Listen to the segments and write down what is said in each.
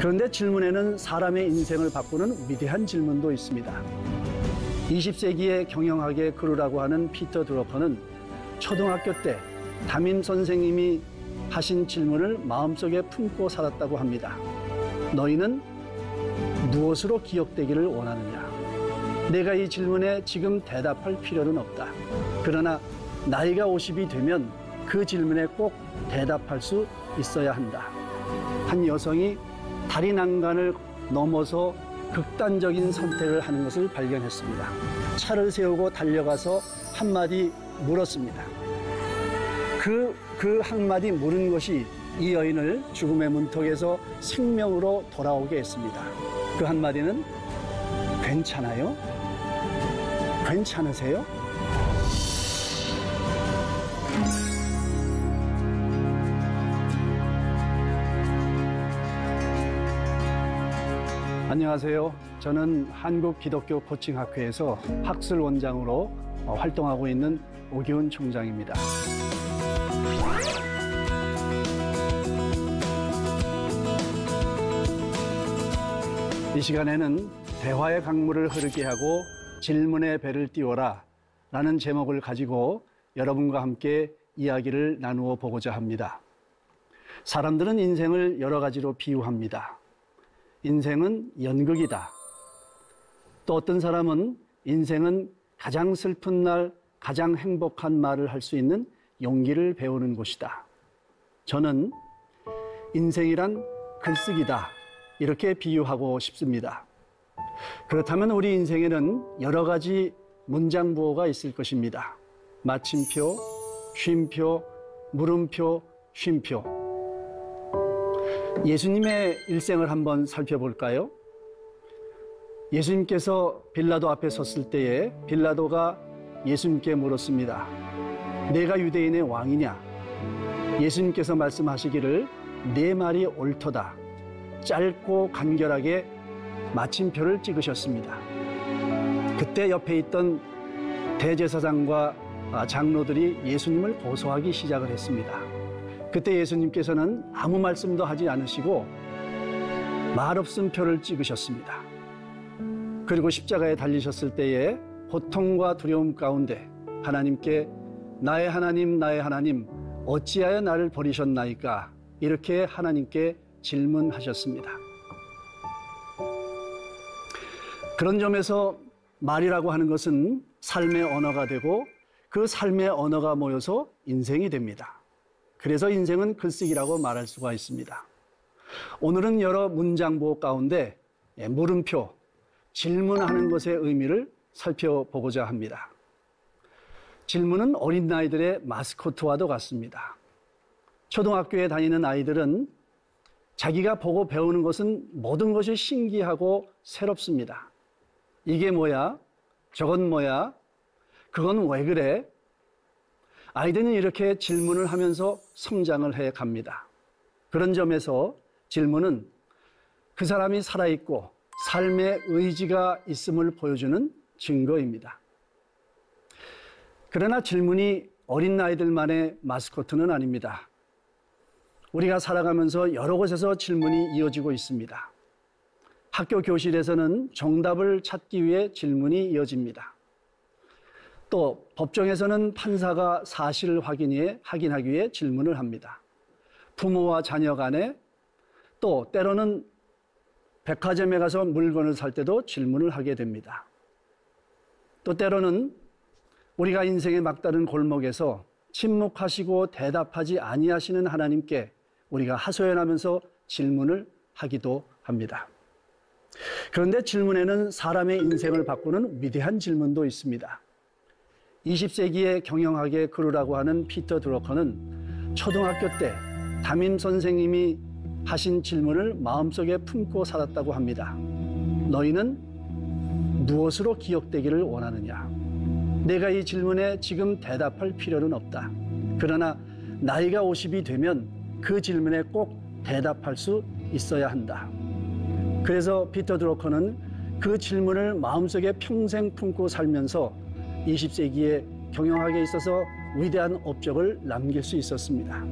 그런데 질문에는 사람의 인생을 바꾸는 위대한 질문도 있습니다. 20세기의 경영학의 그루라고 하는 피터 드러커는 초등학교 때 담임 선생님이 하신 질문을 마음속에 품고 살았다고 합니다. 너희는 무엇으로 기억되기를 원하느냐? 내가 이 질문에 지금 대답할 필요는 없다. 그러나 나이가 50이 되면 그 질문에 꼭 대답할 수 있어야 한다. 한 여성이 다리 난간을 넘어서 극단적인 선택을 하는 것을 발견했습니다. 차를 세우고 달려가서 한마디 물었습니다. 그 한마디 물은 것이 이 여인을 죽음의 문턱에서 생명으로 돌아오게 했습니다. 그 한마디는 괜찮아요? 괜찮으세요? 안녕하세요. 저는 한국기독교 코칭학회에서 학술원장으로 활동하고 있는 오기훈 총장입니다. 이 시간에는 대화의 강물을 흐르게 하고 질문의 배를 띄워라 라는 제목을 가지고 여러분과 함께 이야기를 나누어 보고자 합니다. 사람들은 인생을 여러 가지로 비유합니다. 인생은 연극이다. 또 어떤 사람은 인생은 가장 슬픈 날 가장 행복한 말을 할 수 있는 용기를 배우는 곳이다. 저는 인생이란 글쓰기다. 이렇게 비유하고 싶습니다. 그렇다면 우리 인생에는 여러 가지 문장부호가 있을 것입니다. 마침표, 쉼표, 물음표, 쉼표. 예수님의 일생을 한번 살펴볼까요? 예수님께서 빌라도 앞에 섰을 때에 빌라도가 예수님께 물었습니다. 내가 유대인의 왕이냐? 예수님께서 말씀하시기를 내 말이 옳도다. 짧고 간결하게 마침표를 찍으셨습니다. 그때 옆에 있던 대제사장과 장로들이 예수님을 고소하기 시작을 했습니다. 그때 예수님께서는 아무 말씀도 하지 않으시고 말없음 표를 찍으셨습니다. 그리고 십자가에 달리셨을 때에 고통과 두려움 가운데 하나님께 나의 하나님, 나의 하나님, 어찌하여 나를 버리셨나이까? 이렇게 하나님께 질문하셨습니다. 그런 점에서 말이라고 하는 것은 삶의 언어가 되고 그 삶의 언어가 모여서 인생이 됩니다. 그래서 인생은 글쓰기라고 말할 수가 있습니다. 오늘은 여러 문장부호 가운데 물음표, 질문하는 것의 의미를 살펴보고자 합니다. 질문은 어린 아이들의 마스코트와도 같습니다. 초등학교에 다니는 아이들은 자기가 보고 배우는 것은 모든 것이 신기하고 새롭습니다. 이게 뭐야? 저건 뭐야? 그건 왜 그래? 아이들은 이렇게 질문을 하면서 성장을 해 갑니다. 그런 점에서 질문은 그 사람이 살아있고 삶의 의지가 있음을 보여주는 증거입니다. 그러나 질문이 어린 아이들만의 마스코트는 아닙니다. 우리가 살아가면서 여러 곳에서 질문이 이어지고 있습니다. 학교 교실에서는 정답을 찾기 위해 질문이 이어집니다. 또 법정에서는 판사가 사실을 확인하기 위해 질문을 합니다. 부모와 자녀 간에 또 때로는 백화점에 가서 물건을 살 때도 질문을 하게 됩니다. 또 때로는 우리가 인생의 막다른 골목에서 침묵하시고 대답하지 아니하시는 하나님께 우리가 하소연하면서 질문을 하기도 합니다. 그런데 질문에는 사람의 인생을 바꾸는 위대한 질문도 있습니다. 20세기의 경영학의 그루라고 하는 피터 드러커는 초등학교 때 담임 선생님이 하신 질문을 마음속에 품고 살았다고 합니다. 너희는 무엇으로 기억되기를 원하느냐? 내가 이 질문에 지금 대답할 필요는 없다. 그러나 나이가 50이 되면 그 질문에 꼭 대답할 수 있어야 한다. 그래서 피터 드러커는 그 질문을 마음속에 평생 품고 살면서 20세기의 경영학에 있어서 위대한 업적을 남길 수 있었습니다.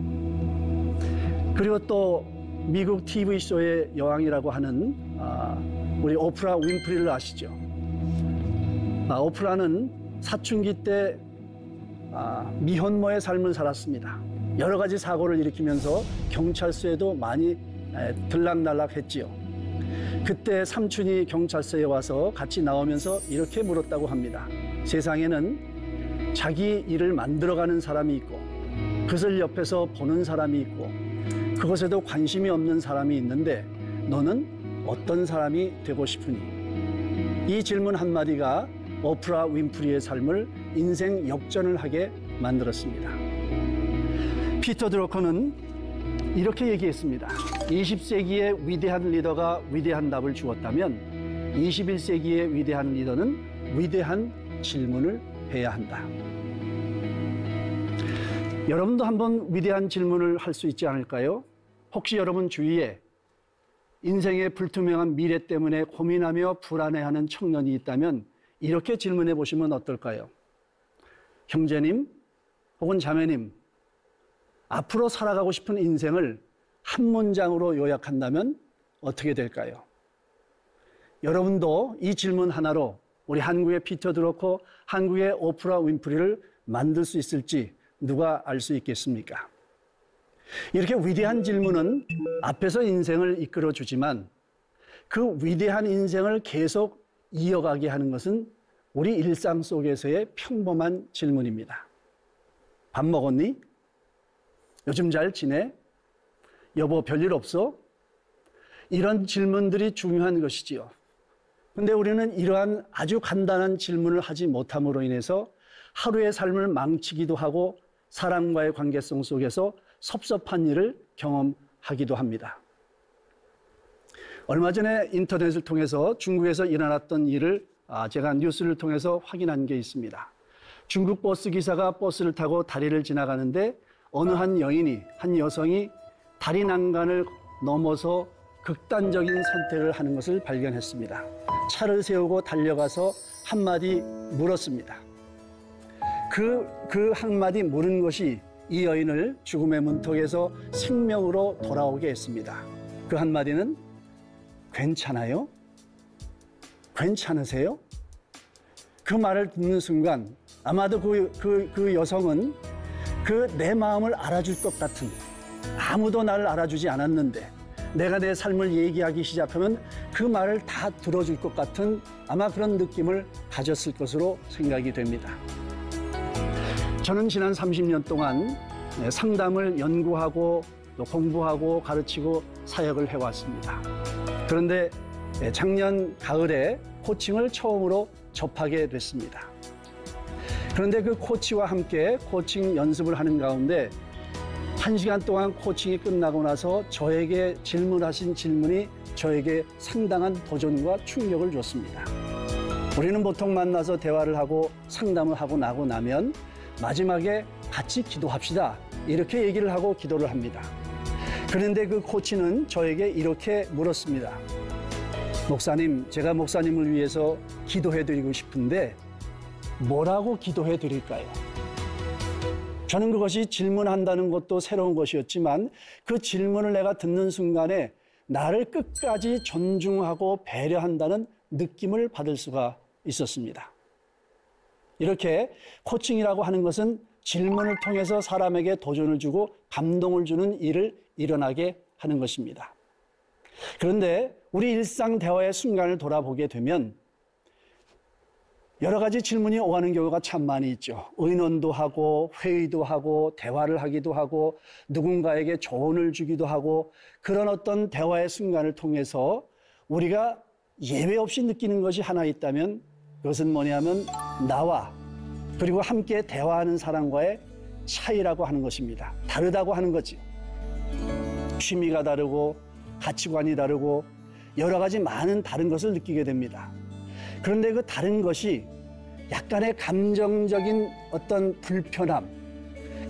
그리고 또 미국 TV쇼의 여왕이라고 하는 우리 오프라 윈프리를 아시죠? 오프라는 사춘기 때 미혼모의 삶을 살았습니다. 여러 가지 사고를 일으키면서 경찰서에도 많이 들락날락했지요. 그때 삼촌이 경찰서에 와서 같이 나오면서 이렇게 물었다고 합니다. 세상에는 자기 일을 만들어가는 사람이 있고 그것을 옆에서 보는 사람이 있고 그것에도 관심이 없는 사람이 있는데 너는 어떤 사람이 되고 싶으니? 이 질문 한마디가 오프라 윈프리의 삶을 인생 역전을 하게 만들었습니다. 피터 드러커는 이렇게 얘기했습니다. 20세기의 위대한 리더가 위대한 답을 주었다면 21세기의 위대한 리더는 위대한 질문을 해야 한다. 여러분도 한번 위대한 질문을 할 수 있지 않을까요? 혹시 여러분 주위에 인생의 불투명한 미래 때문에 고민하며 불안해하는 청년이 있다면 이렇게 질문해 보시면 어떨까요? 형제님 혹은 자매님, 앞으로 살아가고 싶은 인생을 한 문장으로 요약한다면 어떻게 될까요? 여러분도 이 질문 하나로 우리 한국의 피터 드러커, 한국의 오프라 윈프리를 만들 수 있을지 누가 알 수 있겠습니까? 이렇게 위대한 질문은 앞에서 인생을 이끌어 주지만 그 위대한 인생을 계속 이어가게 하는 것은 우리 일상 속에서의 평범한 질문입니다. 밥 먹었니? 요즘 잘 지내? 여보 별일 없어? 이런 질문들이 중요한 것이지요. 근데 우리는 이러한 아주 간단한 질문을 하지 못함으로 인해서 하루의 삶을 망치기도 하고 사람과의 관계성 속에서 섭섭한 일을 경험하기도 합니다. 얼마 전에 인터넷을 통해서 중국에서 일어났던 일을 제가 뉴스를 통해서 확인한 게 있습니다. 중국 버스 기사가 버스를 타고 다리를 지나가는데 어느 한 여성이 다리 난간을 넘어서 극단적인 선택을 하는 것을 발견했습니다. 차를 세우고 달려가서 한마디 물었습니다. 그 한마디 물은 것이 이 여인을 죽음의 문턱에서 생명으로 돌아오게 했습니다. 그 한마디는 괜찮아요? 괜찮으세요? 그 말을 듣는 순간 아마도 그 여성은 내 마음을 알아줄 것 같은, 아무도 나를 알아주지 않았는데 내가 내 삶을 얘기하기 시작하면 그 말을 다 들어줄 것 같은 아마 그런 느낌을 가졌을 것으로 생각이 됩니다. 저는 지난 30년 동안 상담을 연구하고 또 공부하고 가르치고 사역을 해왔습니다. 그런데 작년 가을에 코칭을 처음으로 접하게 됐습니다. 그런데 그 코치와 함께 코칭 연습을 하는 가운데 1시간 동안 코칭이 끝나고 나서 저에게 질문하신 질문이 저에게 상당한 도전과 충격을 줬습니다. 우리는 보통 만나서 대화를 하고 상담을 하고 나고 나면 마지막에 같이 기도합시다 이렇게 얘기를 하고 기도를 합니다. 그런데 그 코치는 저에게 이렇게 물었습니다. 목사님, 제가 목사님을 위해서 기도해드리고 싶은데 뭐라고 기도해드릴까요? 저는 그것이 질문한다는 것도 새로운 것이었지만 그 질문을 내가 듣는 순간에 나를 끝까지 존중하고 배려한다는 느낌을 받을 수가 있었습니다. 이렇게 코칭이라고 하는 것은 질문을 통해서 사람에게 도전을 주고 감동을 주는 일을 일어나게 하는 것입니다. 그런데 우리 일상 대화의 순간을 돌아보게 되면 여러 가지 질문이 오가는 경우가 참 많이 있죠. 의논도 하고 회의도 하고 대화를 하기도 하고 누군가에게 조언을 주기도 하고 그런 어떤 대화의 순간을 통해서 우리가 예외 없이 느끼는 것이 하나 있다면 그것은 뭐냐면 나와 그리고 함께 대화하는 사람과의 차이라고 하는 것입니다. 다르다고 하는 거죠. 취미가 다르고 가치관이 다르고 여러 가지 많은 다른 것을 느끼게 됩니다. 그런데 그 다른 것이 약간의 감정적인 어떤 불편함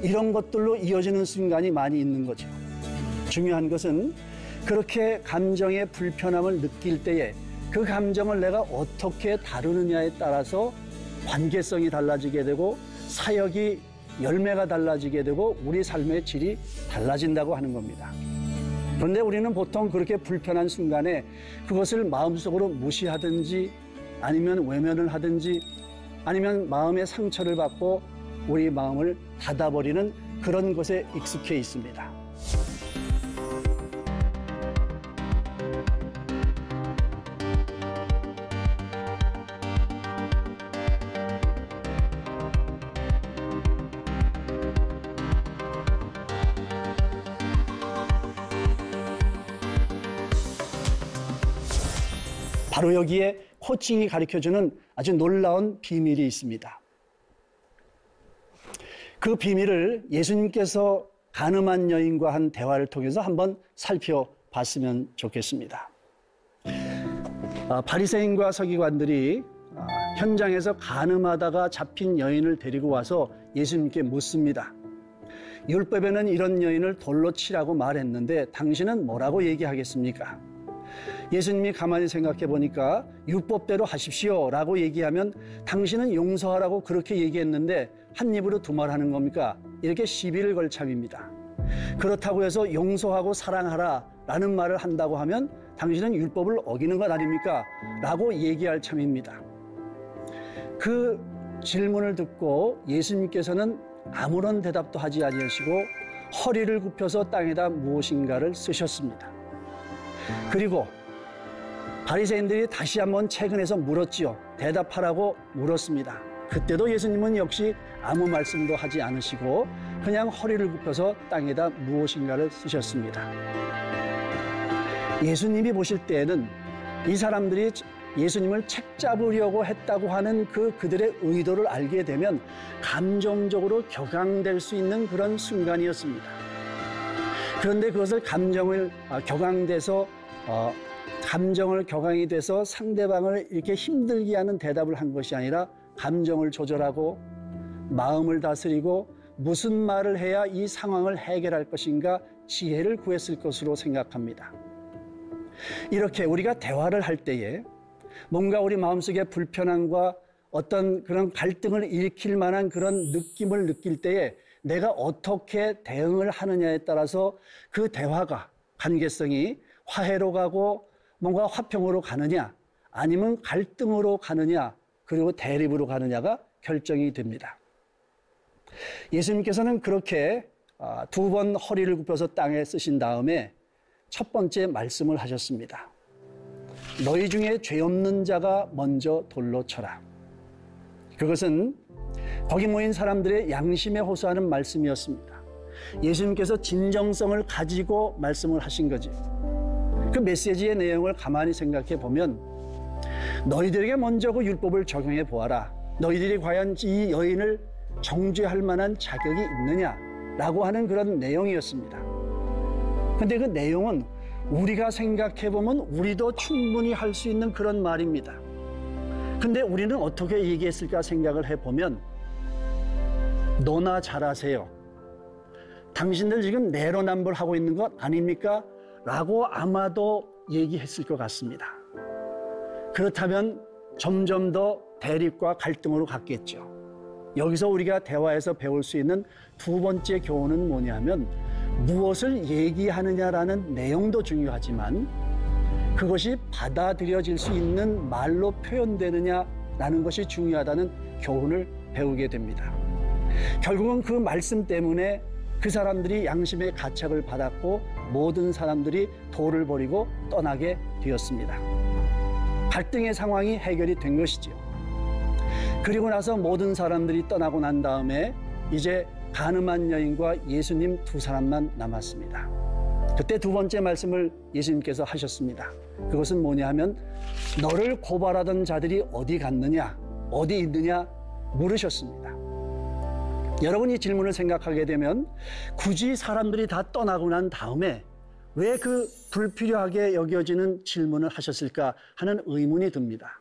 이런 것들로 이어지는 순간이 많이 있는 거죠. 중요한 것은 그렇게 감정의 불편함을 느낄 때에 그 감정을 내가 어떻게 다루느냐에 따라서 관계성이 달라지게 되고 사역이 열매가 달라지게 되고 우리 삶의 질이 달라진다고 하는 겁니다. 그런데 우리는 보통 그렇게 불편한 순간에 그것을 마음속으로 무시하든지 아니면 외면을 하든지 아니면 마음의 상처를 받고 우리 마음을 닫아버리는 그런 것에 익숙해 있습니다. 바로 여기에 코칭이 가르쳐주는 아주 놀라운 비밀이 있습니다. 그 비밀을 예수님께서 간음한 여인과 한 대화를 통해서 한번 살펴봤으면 좋겠습니다. 바리새인과 서기관들이 현장에서 간음하다가 잡힌 여인을 데리고 와서 예수님께 묻습니다. 율법에는 이런 여인을 돌로 치라고 말했는데 당신은 뭐라고 얘기하겠습니까? 예수님이 가만히 생각해 보니까 율법대로 하십시오 라고 얘기하면 당신은 용서하라고 그렇게 얘기했는데 한 입으로 두 말 하는 겁니까? 이렇게 시비를 걸 참입니다. 그렇다고 해서 용서하고 사랑하라 라는 말을 한다고 하면 당신은 율법을 어기는 것 아닙니까? 라고 얘기할 참입니다. 그 질문을 듣고 예수님께서는 아무런 대답도 하지 아니하시고 허리를 굽혀서 땅에다 무엇인가를 쓰셨습니다. 그리고 바리새인들이 다시 한번 채근해서 물었지요. 대답하라고 물었습니다. 그때도 예수님은 역시 아무 말씀도 하지 않으시고 그냥 허리를 굽혀서 땅에다 무엇인가를 쓰셨습니다. 예수님이 보실 때에는 이 사람들이 예수님을 책잡으려고 했다고 하는 그들의 의도를 알게 되면 감정적으로 격앙될 수 있는 그런 순간이었습니다. 그런데 그것을 감정을 격앙이 돼서 상대방을 이렇게 힘들게 하는 대답을 한 것이 아니라 감정을 조절하고 마음을 다스리고 무슨 말을 해야 이 상황을 해결할 것인가 지혜를 구했을 것으로 생각합니다. 이렇게 우리가 대화를 할 때에 뭔가 우리 마음속에 불편함과 어떤 그런 갈등을 일으킬 만한 그런 느낌을 느낄 때에 내가 어떻게 대응을 하느냐에 따라서 그 대화가 관계성이 화해로 가고 뭔가 화평으로 가느냐 아니면 갈등으로 가느냐 그리고 대립으로 가느냐가 결정이 됩니다. 예수님께서는 그렇게 두 번 허리를 굽혀서 땅에 쓰신 다음에 첫 번째 말씀을 하셨습니다. 너희 중에 죄 없는 자가 먼저 돌로 쳐라. 그것은 거기 모인 사람들의 양심에 호소하는 말씀이었습니다. 예수님께서 진정성을 가지고 말씀을 하신 거지. 그 메시지의 내용을 가만히 생각해 보면 너희들에게 먼저 그 율법을 적용해 보아라. 너희들이 과연 이 여인을 정죄할 만한 자격이 있느냐라고 하는 그런 내용이었습니다. 그런데 그 내용은 우리가 생각해 보면 우리도 충분히 할 수 있는 그런 말입니다. 근데 우리는 어떻게 얘기했을까 생각을 해보면 너나 잘하세요. 당신들 지금 내로남불하고 있는 것 아닙니까? 라고 아마도 얘기했을 것 같습니다. 그렇다면 점점 더 대립과 갈등으로 갔겠죠. 여기서 우리가 대화에서 배울 수 있는 두 번째 교훈은 뭐냐면 무엇을 얘기하느냐라는 내용도 중요하지만 그것이 받아들여질 수 있는 말로 표현되느냐라는 것이 중요하다는 교훈을 배우게 됩니다. 결국은 그 말씀 때문에 그 사람들이 양심의 가책을 받았고 모든 사람들이 도를 버리고 떠나게 되었습니다. 갈등의 상황이 해결이 된 것이지요. 그리고 나서 모든 사람들이 떠나고 난 다음에 이제 간음한 여인과 예수님 두 사람만 남았습니다. 그때 두 번째 말씀을 예수님께서 하셨습니다. 그것은 뭐냐 하면 너를 고발하던 자들이 어디 갔느냐, 어디 있느냐 물으셨습니다. 여러분 이 질문을 생각하게 되면 굳이 사람들이 다 떠나고 난 다음에 왜 그 불필요하게 여겨지는 질문을 하셨을까 하는 의문이 듭니다.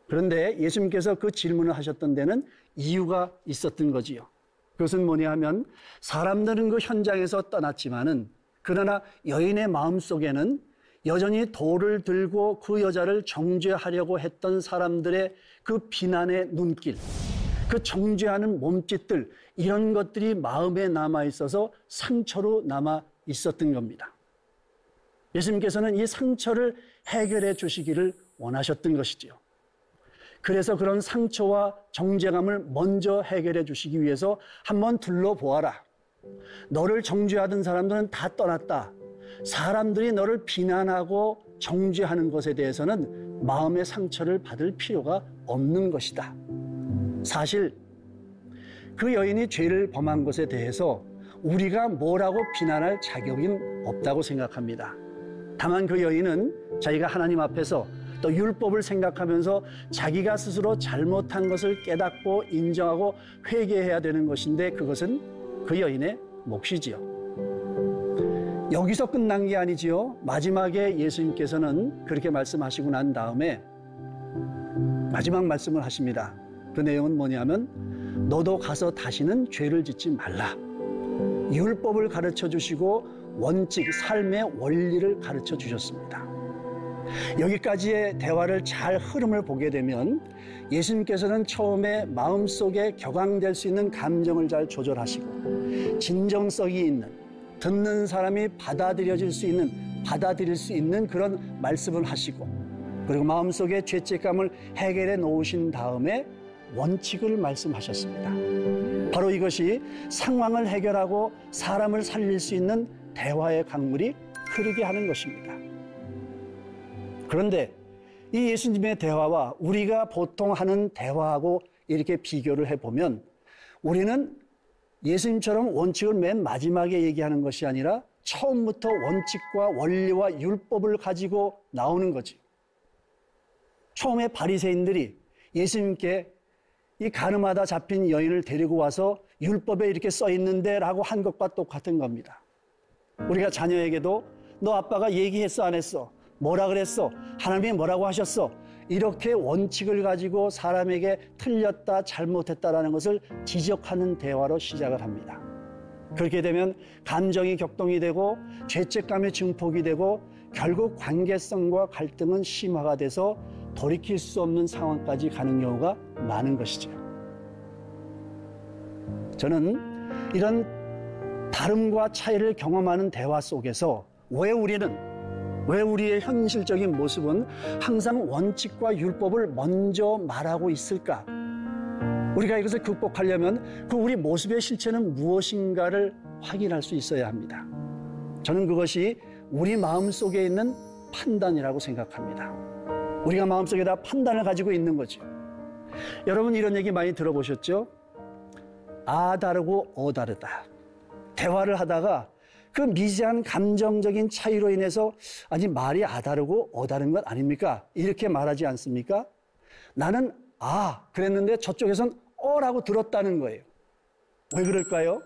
그런데 예수님께서 그 질문을 하셨던 데는 이유가 있었던 거지요. 그것은 뭐냐 하면 사람들은 그 현장에서 떠났지만은 그러나 여인의 마음속에는 여전히 돌을 들고 그 여자를 정죄하려고 했던 사람들의 그 비난의 눈길, 그 정죄하는 몸짓들 이런 것들이 마음에 남아 있어서 상처로 남아 있었던 겁니다. 예수님께서는 이 상처를 해결해 주시기를 원하셨던 것이지요. 그래서 그런 상처와 정죄감을 먼저 해결해 주시기 위해서 한번 둘러보아라. 너를 정죄하던 사람들은 다 떠났다. 사람들이 너를 비난하고 정죄하는 것에 대해서는 마음의 상처를 받을 필요가 없는 것이다. 사실 그 여인이 죄를 범한 것에 대해서 우리가 뭐라고 비난할 자격은 없다고 생각합니다. 다만 그 여인은 자기가 하나님 앞에서 또 율법을 생각하면서 자기가 스스로 잘못한 것을 깨닫고 인정하고 회개해야 되는 것인데 그것은 그 여인의 몫이지요. 여기서 끝난 게 아니지요. 마지막에 예수님께서는 그렇게 말씀하시고 난 다음에 마지막 말씀을 하십니다. 그 내용은 뭐냐면 너도 가서 다시는 죄를 짓지 말라. 율법을 가르쳐 주시고 원칙, 삶의 원리를 가르쳐 주셨습니다. 여기까지의 대화를 잘 흐름을 보게 되면 예수님께서는 처음에 마음속에 격앙될 수 있는 감정을 잘 조절하시고 진정성이 있는, 듣는 사람이 받아들일 수 있는 그런 말씀을 하시고, 그리고 마음속에 죄책감을 해결해 놓으신 다음에 원칙을 말씀하셨습니다. 바로 이것이 상황을 해결하고 사람을 살릴 수 있는 대화의 강물이 흐르게 하는 것입니다. 그런데 이 예수님의 대화와 우리가 보통 하는 대화하고 이렇게 비교를 해보면 우리는 예수님처럼 원칙을 맨 마지막에 얘기하는 것이 아니라 처음부터 원칙과 원리와 율법을 가지고 나오는 거지. 처음에 바리새인들이 예수님께 이 가늠하다 잡힌 여인을 데리고 와서 율법에 이렇게 써 있는데 라고 한 것과 똑같은 겁니다. 우리가 자녀에게도 너 아빠가 얘기했어 안 했어? 뭐라 그랬어? 하나님이 뭐라고 하셨어? 이렇게 원칙을 가지고 사람에게 틀렸다 잘못했다라는 것을 지적하는 대화로 시작을 합니다. 그렇게 되면 감정이 격동이 되고 죄책감이 증폭이 되고 결국 관계성과 갈등은 심화가 돼서 돌이킬 수 없는 상황까지 가는 경우가 많은 것이죠. 저는 이런 다름과 차이를 경험하는 대화 속에서 왜 우리의 현실적인 모습은 항상 원칙과 율법을 먼저 말하고 있을까? 우리가 이것을 극복하려면 그 우리 모습의 실체는 무엇인가를 확인할 수 있어야 합니다. 저는 그것이 우리 마음속에 있는 판단이라고 생각합니다. 우리가 마음속에다 판단을 가지고 있는 거죠. 여러분 이런 얘기 많이 들어보셨죠? 아 다르고 어 다르다. 대화를 하다가 그 미세한 감정적인 차이로 인해서 아니 말이 아 다르고 어 다른 것 아닙니까? 이렇게 말하지 않습니까? 나는 아 그랬는데 저쪽에선 어라고 들었다는 거예요. 왜 그럴까요?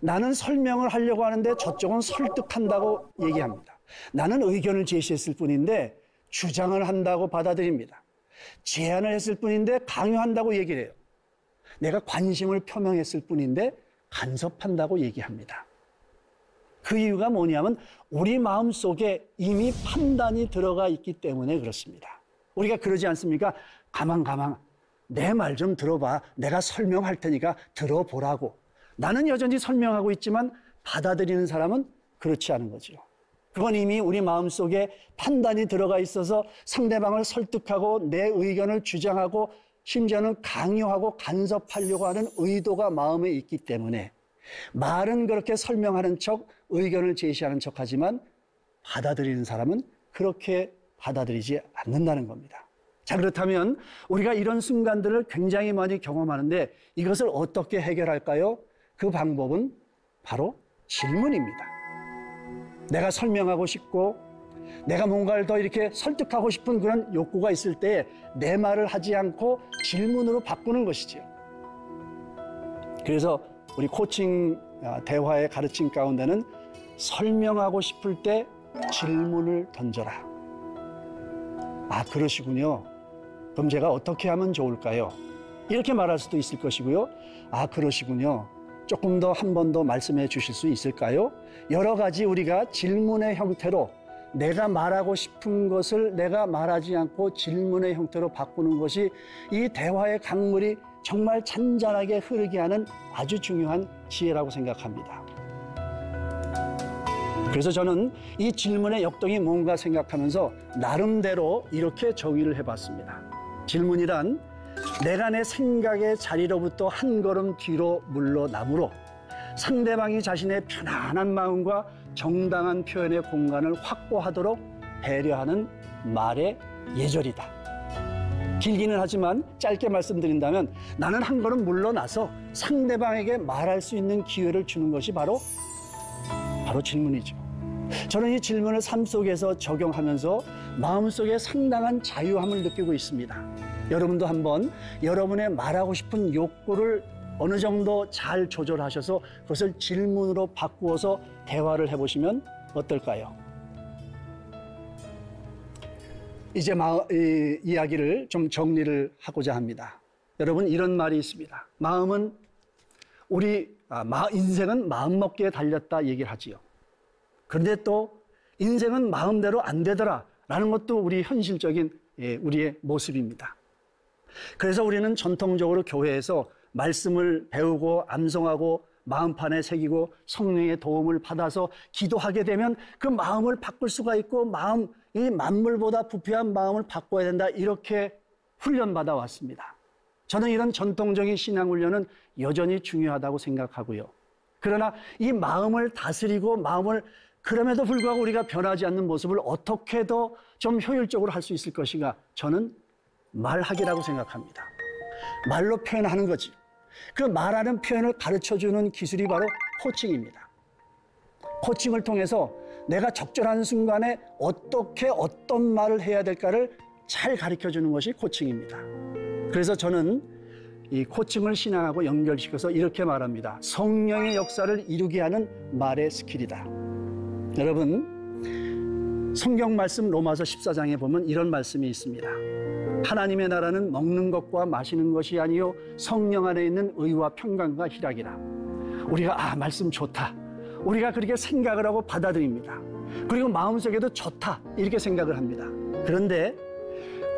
나는 설명을 하려고 하는데 저쪽은 설득한다고 얘기합니다. 나는 의견을 제시했을 뿐인데 주장을 한다고 받아들입니다. 제안을 했을 뿐인데 강요한다고 얘기를 해요. 내가 관심을 표명했을 뿐인데 간섭한다고 얘기합니다. 그 이유가 뭐냐면 우리 마음속에 이미 판단이 들어가 있기 때문에 그렇습니다. 우리가 그러지 않습니까? 가만 내 말 좀 들어봐. 내가 설명할 테니까 들어보라고. 나는 여전히 설명하고 있지만 받아들이는 사람은 그렇지 않은 거죠. 그건 이미 우리 마음속에 판단이 들어가 있어서 상대방을 설득하고 내 의견을 주장하고 심지어는 강요하고 간섭하려고 하는 의도가 마음에 있기 때문에 말은 그렇게 설명하는 척 의견을 제시하는 척 하지만 받아들이는 사람은 그렇게 받아들이지 않는다는 겁니다. 자, 그렇다면 우리가 이런 순간들을 굉장히 많이 경험하는데 이것을 어떻게 해결할까요? 그 방법은 바로 질문입니다. 내가 설명하고 싶고 내가 뭔가를 더 이렇게 설득하고 싶은 그런 욕구가 있을 때 내 말을 하지 않고 질문으로 바꾸는 것이죠. 그래서 우리 코칭 대화의 가르침 가운데는 설명하고 싶을 때 질문을 던져라. 아, 그러시군요. 그럼 제가 어떻게 하면 좋을까요? 이렇게 말할 수도 있을 것이고요. 아, 그러시군요. 조금 더 한 번 더 말씀해 주실 수 있을까요? 여러 가지 우리가 질문의 형태로 내가 말하고 싶은 것을 내가 말하지 않고 질문의 형태로 바꾸는 것이 이 대화의 강물이 정말 잔잔하게 흐르게 하는 아주 중요한 지혜라고 생각합니다. 그래서 저는 이 질문의 역동이 뭔가 생각하면서 나름대로 이렇게 정의를 해봤습니다. 질문이란 내가 내 생각의 자리로부터 한 걸음 뒤로 물러나므로 상대방이 자신의 편안한 마음과 정당한 표현의 공간을 확보하도록 배려하는 말의 예절이다. 길기는 하지만 짧게 말씀드린다면 나는 한 걸음 물러나서 상대방에게 말할 수 있는 기회를 주는 것이 바로 질문이죠. 저는 이 질문을 삶 속에서 적용하면서 마음속에 상당한 자유함을 느끼고 있습니다. 여러분도 한번 여러분의 말하고 싶은 욕구를 어느 정도 잘 조절하셔서 그것을 질문으로 바꾸어서 대화를 해보시면 어떨까요? 이제 이야기를 좀 정리를 하고자 합니다. 여러분, 이런 말이 있습니다. 인생은 마음먹기에 달렸다 얘기를 하지요. 그런데 또 인생은 마음대로 안 되더라 라는 것도 우리 현실적인 우리의 모습입니다. 그래서 우리는 전통적으로 교회에서 말씀을 배우고 암송하고 마음판에 새기고 성령의 도움을 받아서 기도하게 되면 그 마음을 바꿀 수가 있고 이 만물보다 부패한 마음을 바꿔야 된다, 이렇게 훈련받아 왔습니다. 저는 이런 전통적인 신앙훈련은 여전히 중요하다고 생각하고요. 그러나 이 마음을 다스리고 그럼에도 불구하고 우리가 변하지 않는 모습을 어떻게 더 좀 효율적으로 할 수 있을 것인가, 저는 말하기라고 생각합니다. 말로 표현하는 거지. 그 말하는 표현을 가르쳐주는 기술이 바로 코칭입니다. 코칭을 통해서 내가 적절한 순간에 어떤 말을 해야 될까를 잘 가르쳐주는 것이 코칭입니다. 그래서 저는 이 코칭을 신앙하고 연결시켜서 이렇게 말합니다. 성령의 역사를 이루게 하는 말의 스킬이다. 여러분, 성경 말씀 로마서 14장에 보면 이런 말씀이 있습니다. 하나님의 나라는 먹는 것과 마시는 것이 아니요 성령 안에 있는 의와 평강과 희락이라. 우리가 말씀 좋다, 우리가 그렇게 생각을 하고 받아들입니다. 그리고 마음속에도 좋다 이렇게 생각을 합니다. 그런데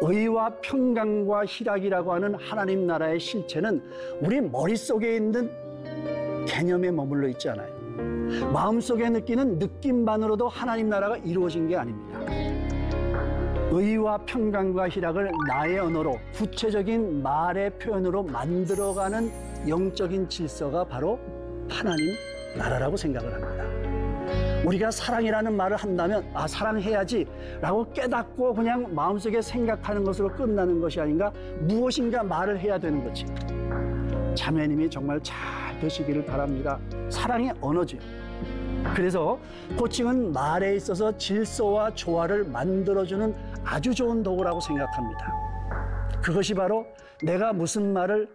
의와 평강과 희락이라고 하는 하나님 나라의 실체는 우리 머릿속에 있는 개념에 머물러 있지 않아요. 마음속에 느끼는 느낌만으로도 하나님 나라가 이루어진 게 아닙니다. 의와 평강과 희락을 나의 언어로 구체적인 말의 표현으로 만들어가는 영적인 질서가 바로 하나님 나라라고 생각을 합니다. 우리가 사랑이라는 말을 한다면 사랑해야지 라고 깨닫고 그냥 마음속에 생각하는 것으로 끝나는 것이 아닌가, 무엇인가 말을 해야 되는 거지. 자매님이 정말 잘 되시기를 바랍니다. 사랑의 언어죠. 그래서 코칭은 말에 있어서 질서와 조화를 만들어주는 아주 좋은 도구라고 생각합니다. 그것이 바로 내가 무슨 말을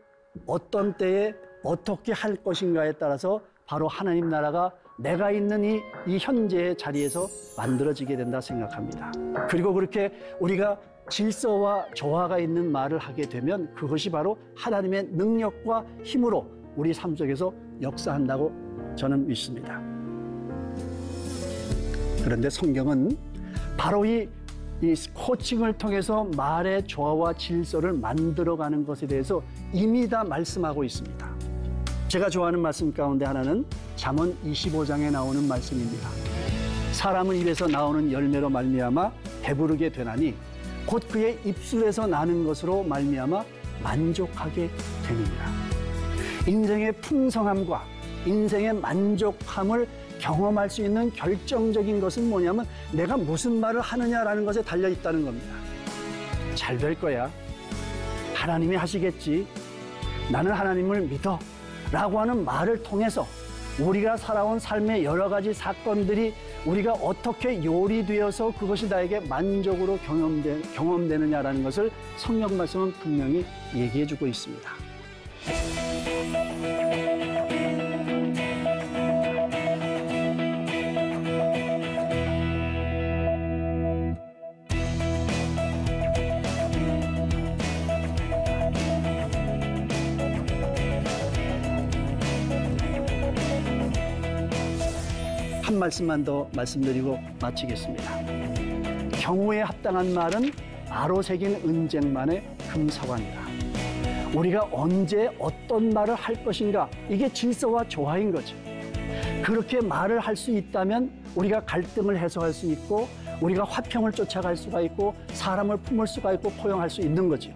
어떤 때에 어떻게 할 것인가에 따라서 바로 하나님 나라가 내가 있는 이 현재의 자리에서 만들어지게 된다 생각합니다. 그리고 그렇게 우리가 질서와 조화가 있는 말을 하게 되면 그것이 바로 하나님의 능력과 힘으로 우리 삶 속에서 역사한다고 저는 믿습니다. 그런데 성경은 바로 이 코칭을 통해서 말의 조화와 질서를 만들어가는 것에 대해서 이미 다 말씀하고 있습니다. 제가 좋아하는 말씀 가운데 하나는 잠언 25장에 나오는 말씀입니다. 사람의 입에서 나오는 열매로 말미암아 배부르게 되나니 곧 그의 입술에서 나는 것으로 말미암아 만족하게 되느니라. 인생의 풍성함과 인생의 만족함을 경험할 수 있는 결정적인 것은 뭐냐면 내가 무슨 말을 하느냐라는 것에 달려 있다는 겁니다. 잘 될 거야. 하나님이 하시겠지. 나는 하나님을 믿어. 라고 하는 말을 통해서 우리가 살아온 삶의 여러 가지 사건들이 우리가 어떻게 요리되어서 그것이 나에게 만족으로 경험되느냐라는 것을 성경 말씀은 분명히 얘기해주고 있습니다. 한 말씀만 더 말씀드리고 마치겠습니다. 경우에 합당한 말은 아로 새긴 은쟁만의 금사관이다. 우리가 언제 어떤 말을 할 것인가, 이게 질서와 조화인 거죠. 그렇게 말을 할 수 있다면 우리가 갈등을 해소할 수 있고 우리가 화평을 쫓아갈 수가 있고 사람을 품을 수가 있고 포용할 수 있는 거죠.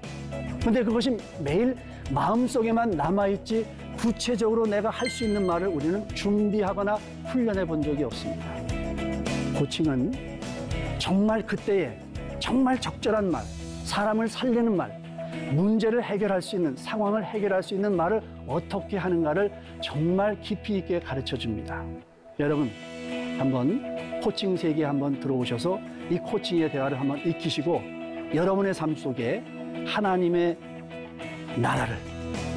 그런데 그것이 매일 마음속에만 남아있지 구체적으로 내가 할 수 있는 말을 우리는 준비하거나 훈련해 본 적이 없습니다. 코칭은 정말 그때에 정말 적절한 말, 사람을 살리는 말, 문제를 해결할 수 있는, 상황을 해결할 수 있는 말을 어떻게 하는가를 정말 깊이 있게 가르쳐 줍니다. 여러분, 한번 코칭 세계에 한번 들어오셔서 이 코칭의 대화를 한번 익히시고 여러분의 삶 속에 하나님의 나라를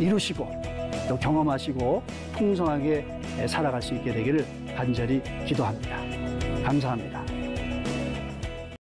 이루시고 또 경험하시고 풍성하게 살아갈 수 있게 되기를 간절히 기도합니다. 감사합니다.